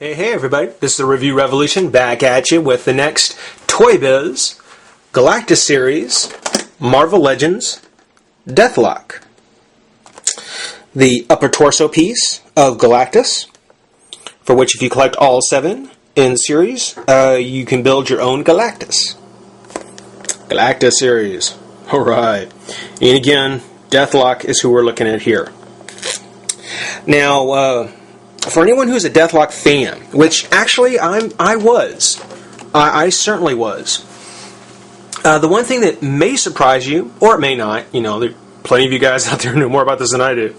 Hey everybody, this is the Review Revolution back at you with the next Toy Biz Galactus series, Marvel Legends, Deathlok. The upper torso piece of Galactus, for which if you collect all 7 in the series, you can build your own Galactus. Galactus series, alright. And again, Deathlok is who we're looking at here. Now, for anyone who's a Deathlok fan, which actually I was. I certainly was. The one thing that may surprise you, or it may not, there are plenty of you guys out there who know more about this than I do.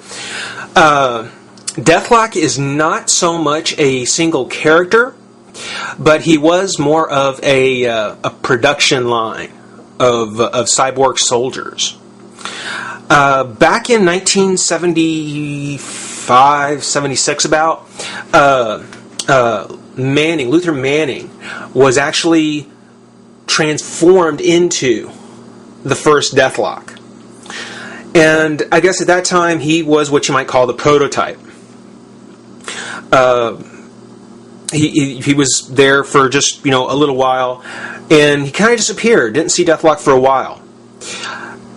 Deathlok is not so much a single character, but he was more of a production line of cyborg soldiers. Back in 1975, 76 about, Luther Manning was actually transformed into the first Deathlok. And I guess at that time he was what you might call the prototype. He was there for just, a little while, and he kind of disappeared. Didn't see Deathlok for a while.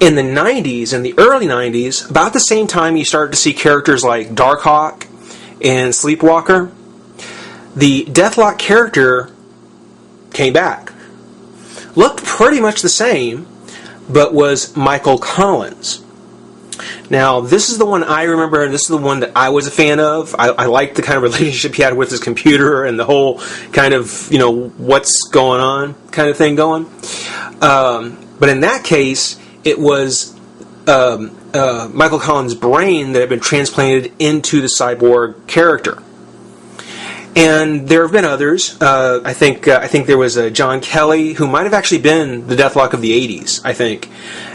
In the 90s, in the early 90s, about the same time you started to see characters like Darkhawk and Sleepwalker, the Deathlok character came back. Looked pretty much the same, but was Michael Collins. Now, this is the one I remember, and this is the one that I was a fan of. I liked the kind of relationship he had with his computer and the whole kind of, what's going on kind of thing going. But in that case, it was Michael Collins' brain that had been transplanted into the cyborg character. And there have been others. I think there was John Kelly, who might have actually been the Deathlok of the 80s, I think.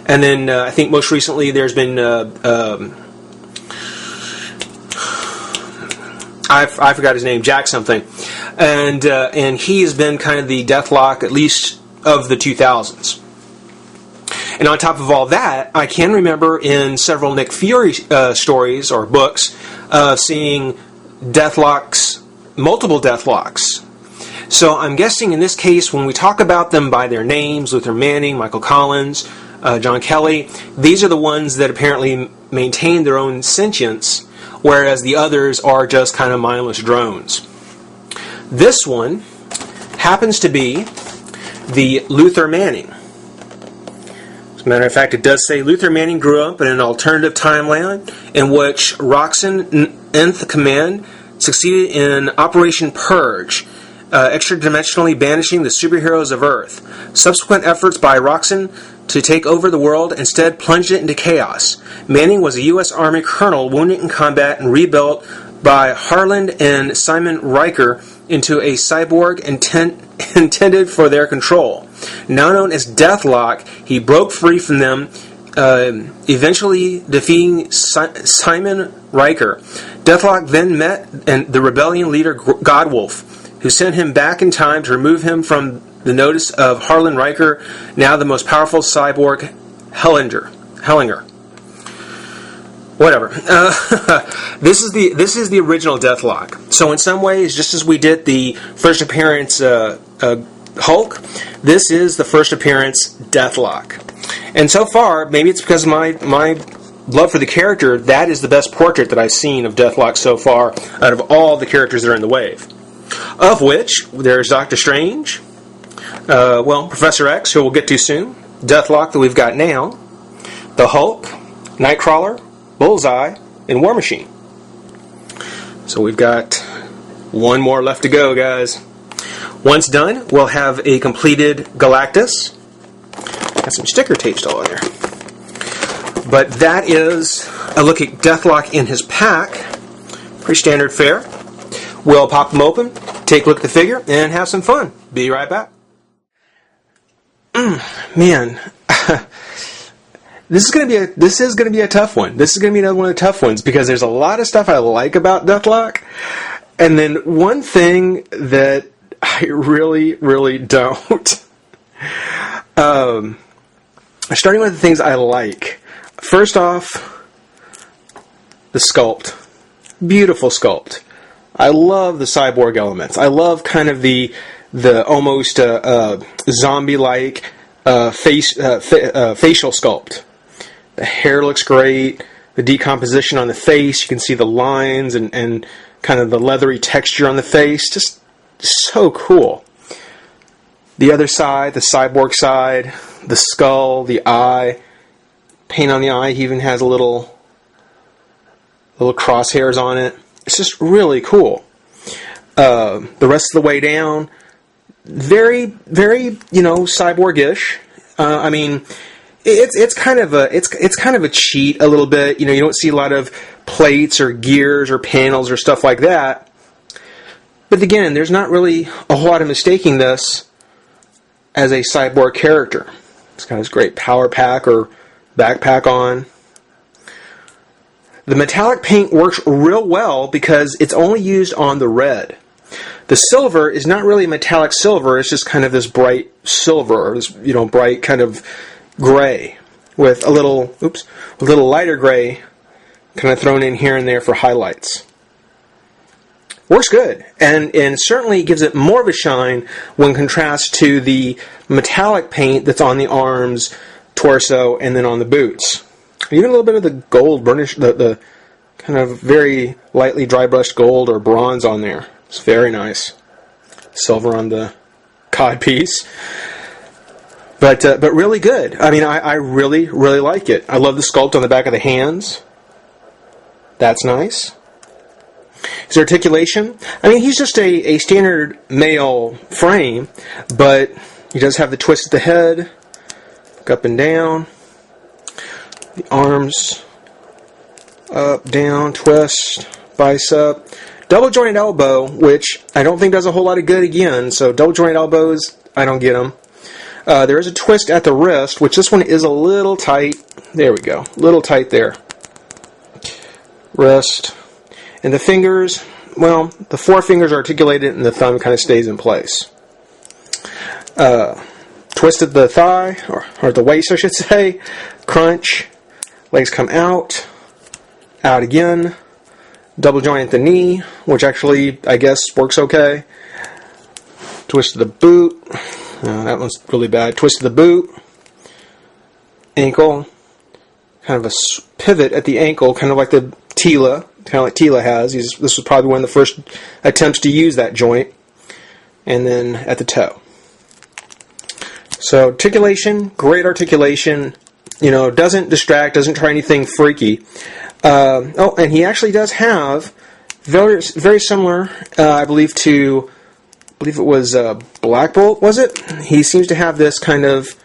And then I think most recently there's been I forgot his name, Jack something, and he has been kind of the Deathlok at least of the 2000s. And on top of all that, I can remember in several Nick Fury stories or books seeing multiple Deathloks. So I'm guessing in this case, when we talk about them by their names, Luther Manning, Michael Collins, John Kelly, these are the ones that apparently maintain their own sentience, whereas the others are just kind of mindless drones. This one happens to be the Luther Manning. As a matter of fact, it does say Luther Manning grew up in an alternative timeline in which Roxxon, Nth Command, succeeded in Operation Purge, extra-dimensionally banishing the superheroes of Earth. Subsequent efforts by Roxxon to take over the world instead plunged it into chaos. Manning was a U.S. Army colonel wounded in combat and rebuilt by Harland and Simon Riker into a cyborg intended for their control. Now known as Deathlok, he broke free from them, eventually defeating Simon Riker. Deathlok then met the rebellion leader Godwolf, who sent him back in time to remove him from the notice of Harlan Riker, now the most powerful cyborg, Hellinger. Whatever. This is the original Deathlok. So in some ways, just as we did the first appearance Hulk, this is the first appearance Deathlok. And so far, maybe it's because of my love for the character, that is the best portrait that I've seen of Deathlok so far out of all the characters that are in the wave. Of which, there's Doctor Strange, Professor X, who we'll get to soon, Deathlok that we've got now, the Hulk, Nightcrawler, Bullseye, and Warmachine. So we've got one more left to go, guys. Once done, we'll have a completed Galactus. Got some sticker tape still on there. But that is a look at Deathlok in his pack. Pretty standard fare. We'll pop them open, take a look at the figure, and have some fun. Be right back. Man, this is going to be a tough one. This is going to be another one of the tough ones because there's a lot of stuff I like about Deathlok, and then one thing that I really, really don't. Starting with the things I like. First off, the sculpt. Beautiful sculpt. I love the cyborg elements. I love kind of the almost zombie-like facial sculpt. The hair looks great. The decomposition on the face, you can see the lines and kind of the leathery texture on the face. Just so cool. The other side, the cyborg side, the skull, the eye, paint on the eye. He even has little crosshairs on it. It's just really cool. The rest of the way down, very, very, cyborgish. I mean, it's kind of a cheat a little bit. You don't see a lot of plates or gears or panels or stuff like that. But again, there's not really a whole lot of mistaking this as a cyborg character. It's got his great power pack or backpack on. The metallic paint works real well because it's only used on the red. The silver is not really metallic silver, it's just kind of this bright silver, or this, bright kind of gray with a little lighter gray kind of thrown in here and there for highlights. Works good, and certainly gives it more of a shine when contrasted to the metallic paint that's on the arms, torso, and then on the boots. Even a little bit of the gold burnish, the kind of very lightly dry brushed gold or bronze on there. It's very nice. Silver on the cod piece. But really good. I mean, I really, really like it. I love the sculpt on the back of the hands. That's nice. His articulation. I mean, he's just a standard male frame, but he does have the twist at the head, up and down. The arms, up, down, twist, bicep. Double jointed elbow, which I don't think does a whole lot of good again, so double jointed elbows, I don't get them. There is a twist at the wrist, which this one is a little tight. There we go. A little tight there. Wrist. And the fingers, well, the forefingers are articulated and the thumb kind of stays in place. Twisted the thigh, or the waist, I should say. Crunch. Legs come out. Out again. Double joint at the knee, which actually, I guess, works okay. Twist of the boot. That one's really bad. Twist of the boot. Ankle. Kind of a pivot at the ankle, kind of like the Tila. Kind of like Tila has. This was probably one of the first attempts to use that joint. And then at the toe. So articulation, great articulation. Doesn't distract, doesn't try anything freaky. And he actually does have very, very similar, I believe it was Black Bolt, was it? He seems to have this kind of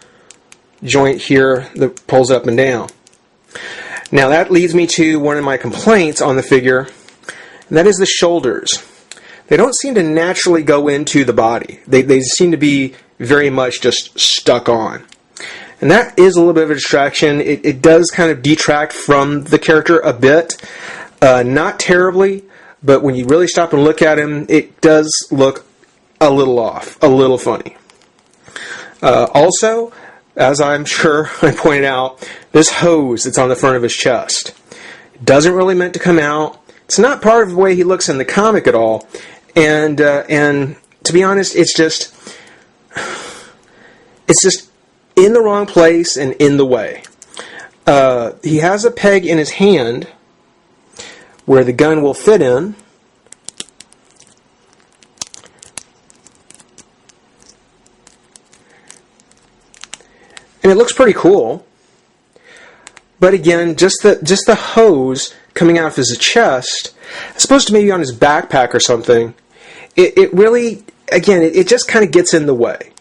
joint here that pulls up and down. Now that leads me to one of my complaints on the figure, and that is the shoulders. They don't seem to naturally go into the body. They seem to be very much just stuck on. And that is a little bit of a distraction. It does kind of detract from the character a bit. Not terribly, but when you really stop and look at him, it does look a little off, a little funny. Also, as I'm sure I pointed out, this hose that's on the front of his chest doesn't really meant to come out. It's not part of the way he looks in the comic at all. And to be honest, it's just in the wrong place and in the way. He has a peg in his hand where the gun will fit in. And it looks pretty cool. But again, just the hose coming out of his chest, as opposed to maybe on his backpack or something, it really, again, it just kind of gets in the way.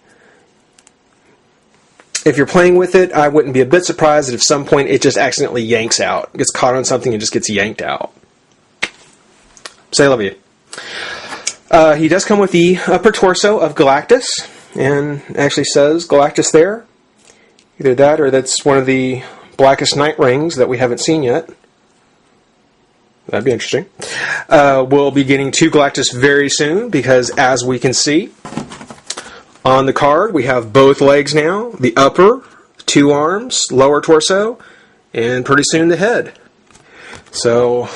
If you're playing with it, I wouldn't be a bit surprised that at some point it just accidentally yanks out. It gets caught on something and just gets yanked out. Say I love you. He does come with the upper torso of Galactus, and actually says Galactus there. Either that or that's one of the Blackest Night rings that we haven't seen yet. That'd be interesting. We'll be getting to Galactus very soon, because as we can see on the card, we have both legs now, the upper, 2 arms, lower torso, and pretty soon the head. So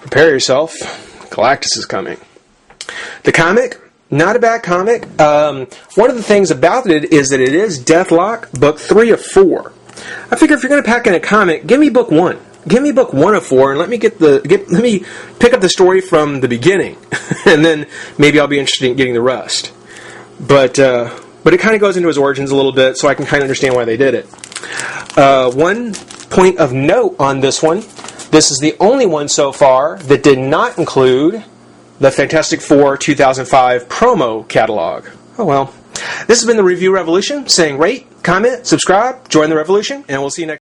prepare yourself. Galactus is coming. The comic, not a bad comic. One of the things about it is that it is Deathlok, book 3 of 4. I figure if you're going to pack in a comic, give me book 1. Give me book 1 of 4, and let me pick up the story from the beginning, and then maybe I'll be interested in getting the rest. But it kind of goes into his origins a little bit, so I can kind of understand why they did it. One point of note on this one: this is the only one so far that did not include the Fantastic Four 2005 promo catalog. Oh well. This has been the Review Revolution, saying rate, comment, subscribe, join the revolution, and we'll see you next time.